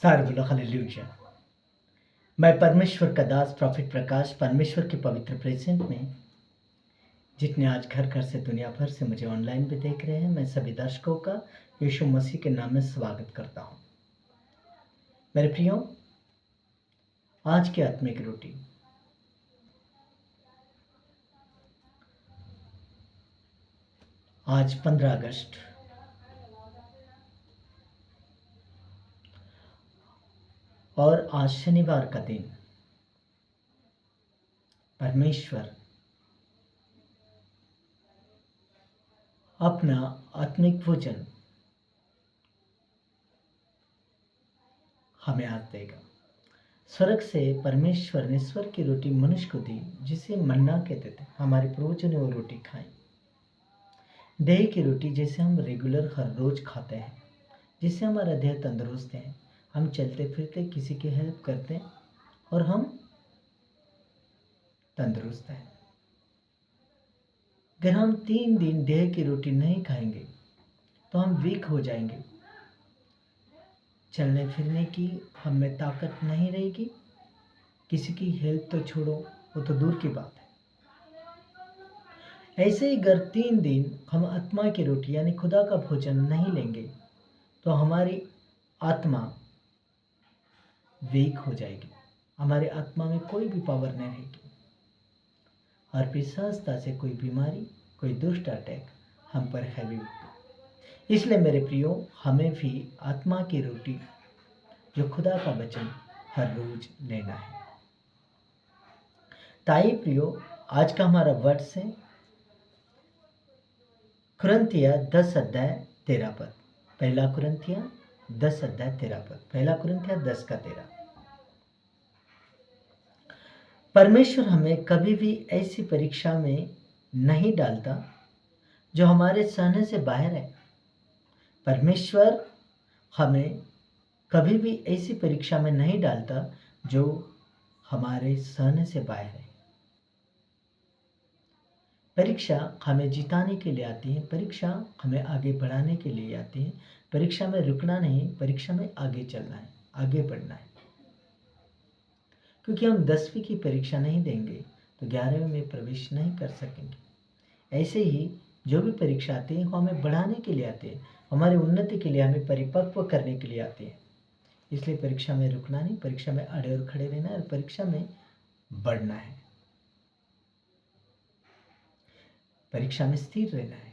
सारे बोलो हालेलुया। मैं परमेश्वर का दास प्रॉफिट प्रकाश परमेश्वर के पवित्र प्रेजेंट में जितने आज घर घर से दुनिया भर से मुझे ऑनलाइन भी देख रहे हैं, मैं सभी दर्शकों का यीशु मसीह के नाम में स्वागत करता हूं। मेरे प्रियो, आज की आत्मिक रोटी आज 15 अगस्त और आज शनिवार का दिन परमेश्वर अपना आत्मिक भोजन हमें आज देगा। स्वर्ग से परमेश्वर ने स्वर्ग की रोटी मनुष्य को दी, जिसे मन्ना कहते थे। हमारे पूर्वजों ने वो रोटी खाई। देह की रोटी जैसे हम रेगुलर हर रोज खाते हैं, जिससे हमारा देह तंदुरुस्त है, हम चलते फिरते किसी की हेल्प करते हैं और हम तंदुरुस्त हैं। अगर हम 3 दिन देह की रोटी नहीं खाएंगे तो हम वीक हो जाएंगे। चलने फिरने की हम में ताकत नहीं रहेगी। किसी की हेल्प तो छोड़ो, वो तो दूर की बात है। ऐसे ही अगर 3 दिन हम आत्मा की रोटी यानी खुदा का भोजन नहीं लेंगे तो हमारी आत्मा वीक हो जाएगी। हमारी आत्मा में कोई भी पावर नहीं रहेगी और फिर सहजता से कोई बीमारी, कोई दुष्ट अटैक हम पर हैवी होगी। इसलिए मेरे प्रियो, हमें भी आत्मा की रोटी जो खुदा का वचन हर रोज लेना है। ताई प्रियो, आज का हमारा वर्ड्स है कुरिन्थिया 10 अध्याय 13 पद। पहला कुरिन्थिया 10 अध्याय 13 पद। पहला कुरिन्थिया 10 का 13। परमेश्वर हमें कभी भी ऐसी परीक्षा में नहीं डालता जो हमारे सहने से बाहर है। परमेश्वर हमें कभी भी ऐसी परीक्षा में नहीं डालता जो हमारे सहने से बाहर है। परीक्षा हमें जिताने के लिए आती है, परीक्षा हमें आगे बढ़ाने के लिए आती है। परीक्षा में रुकना नहीं, परीक्षा में आगे चलना है, आगे बढ़ना है। क्योंकि हम 10वीं की परीक्षा नहीं देंगे तो 11वीं में प्रवेश नहीं कर सकेंगे। ऐसे ही जो भी परीक्षा आती है वो हमें बढ़ाने के लिए आती है, हमारी उन्नति के लिए, हमें परिपक्व करने के लिए आती है। इसलिए परीक्षा में रुकना नहीं, परीक्षा में अड़े और खड़े रहना है और परीक्षा में बढ़ना है, परीक्षा में स्थिर रहना है।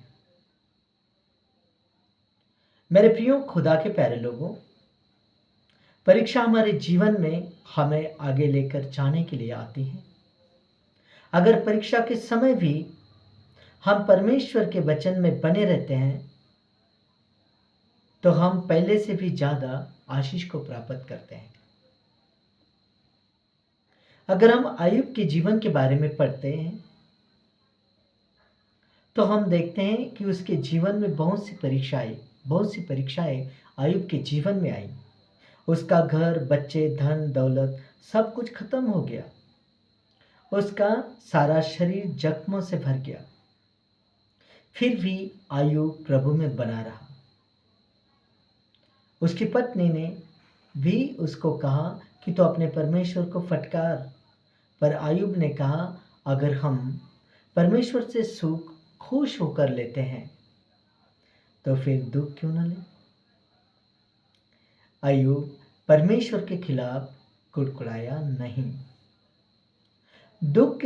मेरे प्रियो खुदा के प्यारे लोगों, परीक्षा हमारे जीवन में हमें आगे लेकर जाने के लिए आती है। अगर परीक्षा के समय भी हम परमेश्वर के वचन में बने रहते हैं तो हम पहले से भी ज्यादा आशीष को प्राप्त करते हैं। अगर हम अय्यूब के जीवन के बारे में पढ़ते हैं तो हम देखते हैं कि उसके जीवन में बहुत सी परीक्षाएं अय्यूब के जीवन में आई। उसका घर, बच्चे, धन दौलत सब कुछ खत्म हो गया। उसका सारा शरीर जख्मों से भर गया। फिर भी अय्यूब प्रभु में बना रहा। उसकी पत्नी ने भी उसको कहा कि तो अपने परमेश्वर को फटकार, पर अय्यूब ने कहा अगर हम परमेश्वर से सुख खुश होकर लेते हैं तो फिर दुख क्यों न ले। अय्यूब परमेश्वर के खिलाफ कुड़कुड़ाया नहीं। दुख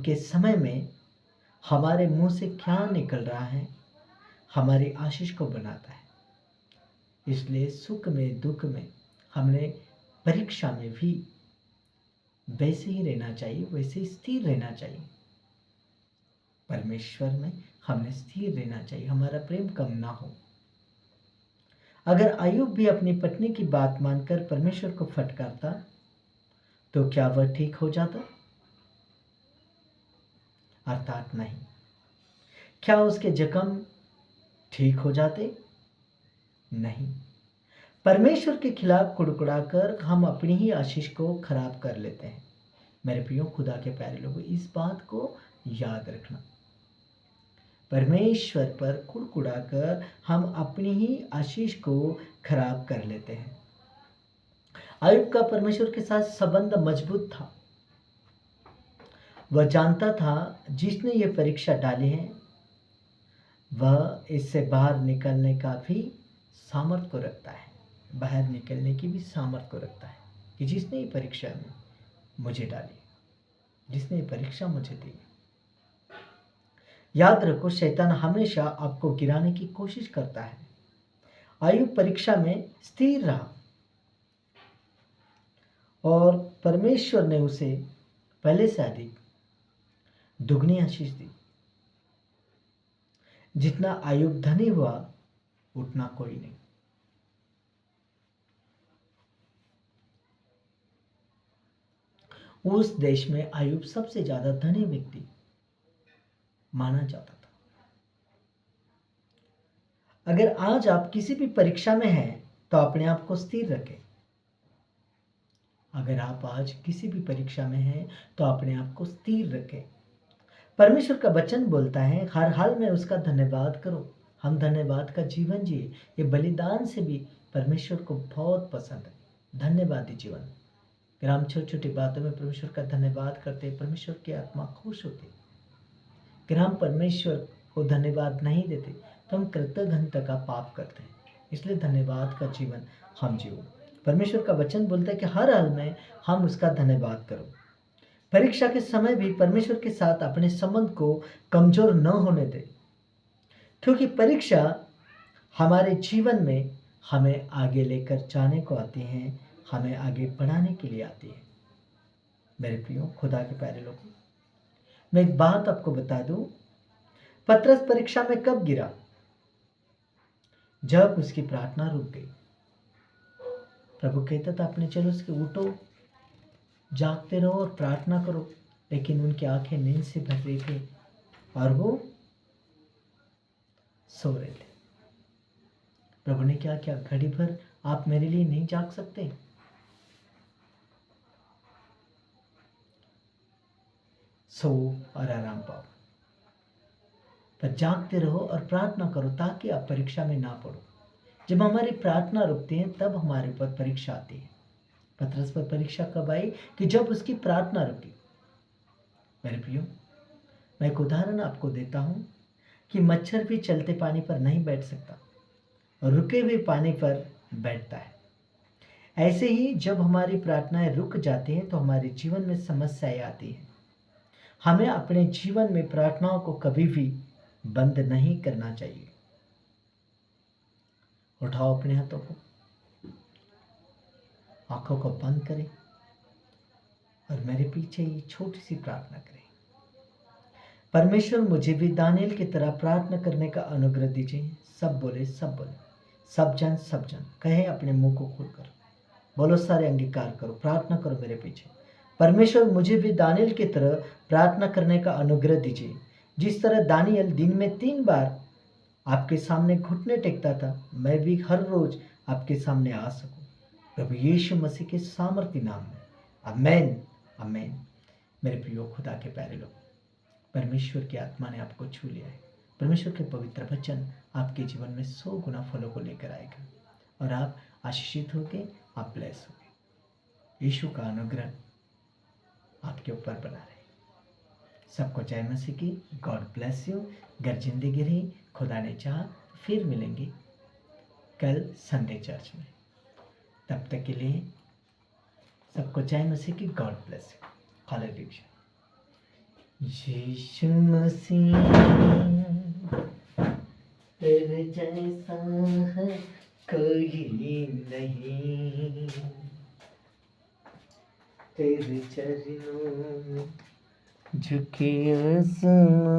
के समय में हमारे मुंह से क्या निकल रहा है हमारी आशीष को बनाता है। इसलिए सुख में, दुख में, हमने परीक्षा में भी वैसे ही रहना चाहिए, वैसे ही स्थिर रहना चाहिए। परमेश्वर में हमने स्थिर रहना चाहिए, हमारा प्रेम कम ना हो। अगर अय्यूब भी अपनी पत्नी की बात मानकर परमेश्वर को फटकारता तो क्या वह ठीक हो जाता? अर्थात नहीं। क्या उसके जख्म ठीक हो जाते? नहीं। परमेश्वर के खिलाफ कुड़कुड़ाकर हम अपनी ही आशीष को खराब कर लेते हैं। मेरे प्रियो खुदा के प्यारे लोगों, इस बात को याद रखना। परमेश्वर पर कुड़कुड़ाकर हम अपनी ही आशीष को खराब कर लेते हैं। आयुब का परमेश्वर के साथ संबंध मजबूत था। वह जानता था जिसने ये परीक्षा डाली है वह इससे बाहर निकलने का भी सामर्थ्य को रखता है, बाहर निकलने की भी सामर्थ्य को रखता है कि जिसने ये परीक्षा में मुझे डाली, जिसने ये परीक्षा मुझे दी। याद रखो, शैतान हमेशा आपको गिराने की कोशिश करता है। आयुब परीक्षा में स्थिर रहा और परमेश्वर ने उसे पहले से अधिक दुगनी आशीष दी। जितना आयुब धनी हुआ उतना कोई नहीं। उस देश में आयुब सबसे ज्यादा धनी व्यक्ति माना जाता था। अगर आज आप किसी भी परीक्षा में हैं तो अपने आप को स्थिर रखें। अगर आप आज किसी भी परीक्षा में हैं तो अपने आप को स्थिर रखें। परमेश्वर का वचन बोलता है हर हाल में उसका धन्यवाद करो। हम धन्यवाद का जीवन जिए। ये बलिदान से भी परमेश्वर को बहुत पसंद है, धन्यवादी जीवन। अगर हम छोटी छोटी बातों में परमेश्वर का धन्यवाद करते हैं, परमेश्वर की आत्मा खुश होती है। अगर हम परमेश्वर को धन्यवाद नहीं देते तो हम कृतज्ञता का पाप करते हैं। इसलिए धन्यवाद का जीवन हम जियो। परमेश्वर का वचन बोलता है कि हर हाल में हम उसका धन्यवाद करो। परीक्षा के समय भी परमेश्वर के साथ अपने संबंध को कमजोर न होने दे, क्योंकि परीक्षा हमारे जीवन में हमें आगे लेकर जाने को आती है, हमें आगे बढ़ाने के लिए आती है। मेरे प्रियो खुदा के प्यारे लोगों, मैं एक बात आपको बता दूं, पतरस परीक्षा में कब गिरा? जब उसकी प्रार्थना रुक गई। प्रभु कहता था अपने चलो उसके उठो, जागते रहो और प्रार्थना करो, लेकिन उनकी आंखें नींद से भर रही थी और वो सो रहे थे। प्रभु ने क्या किया? घड़ी भर आप मेरे लिए नहीं जाग सकते? सो और आराम पाओ, पर जागते रहो और प्रार्थना करो ताकि आप परीक्षा में ना पड़ो। जब हमारी प्रार्थना रुकती है तब हमारे ऊपर परीक्षा आती है। पतरस पर परीक्षा कब आई? कि जब उसकी प्रार्थना रुकी। मेरे प्रियो, मैं एक उदाहरण आपको देता हूं कि मच्छर भी चलते पानी पर नहीं बैठ सकता और रुके हुए पानी पर बैठता है। ऐसे ही जब हमारी प्रार्थनाएं रुक जाती हैं तो हमारे जीवन में समस्याएं आती हैं। हमें अपने जीवन में प्रार्थनाओं को कभी भी बंद नहीं करना चाहिए। उठाओ अपने हाथों को, आंखों को बंद करें और मेरे पीछे ही छोटी सी प्रार्थना करें। परमेश्वर मुझे भी दानियल की तरह प्रार्थना करने का अनुग्रह दीजिए। सब बोले, सब बोले, सब जन कहें अपने मुंह को खोलकर। बोलो, सारे अंगीकार करो, प्रार्थना करो मेरे पीछे। परमेश्वर मुझे भी दानियल की तरह प्रार्थना करने का अनुग्रह दीजिए। जिस तरह दानियल दिन में 3 बार आपके सामने घुटने टेकता था, मैं भी हर रोज आपके सामने आ सकूं। प्रभु यीशु मसीह के सामर्थ्य नाम में, आमेन, आमेन। मेरे प्रियो खुदा के प्यारे लोग, परमेश्वर की आत्मा ने आपको छू लिया है। परमेश्वर के पवित्र वचन आपके जीवन में 100 गुना फलों को लेकर आएगा और आप आशीषित होके आप ब्लेस होंगे। यीशु का अनुग्रह आपके ऊपर बना रहे। सबको जय मसीह की। God bless you. अगर जिंदगी रही, खुदा ने चाहा तो फिर मिलेंगे कल संडे चर्च में। तब तक के लिए सबको जय मसीह की। God bless you. हालेलुया। यीशु मसीह तेरे जैसा है कोई नहीं, तेरे चरणों में झुके आसमां।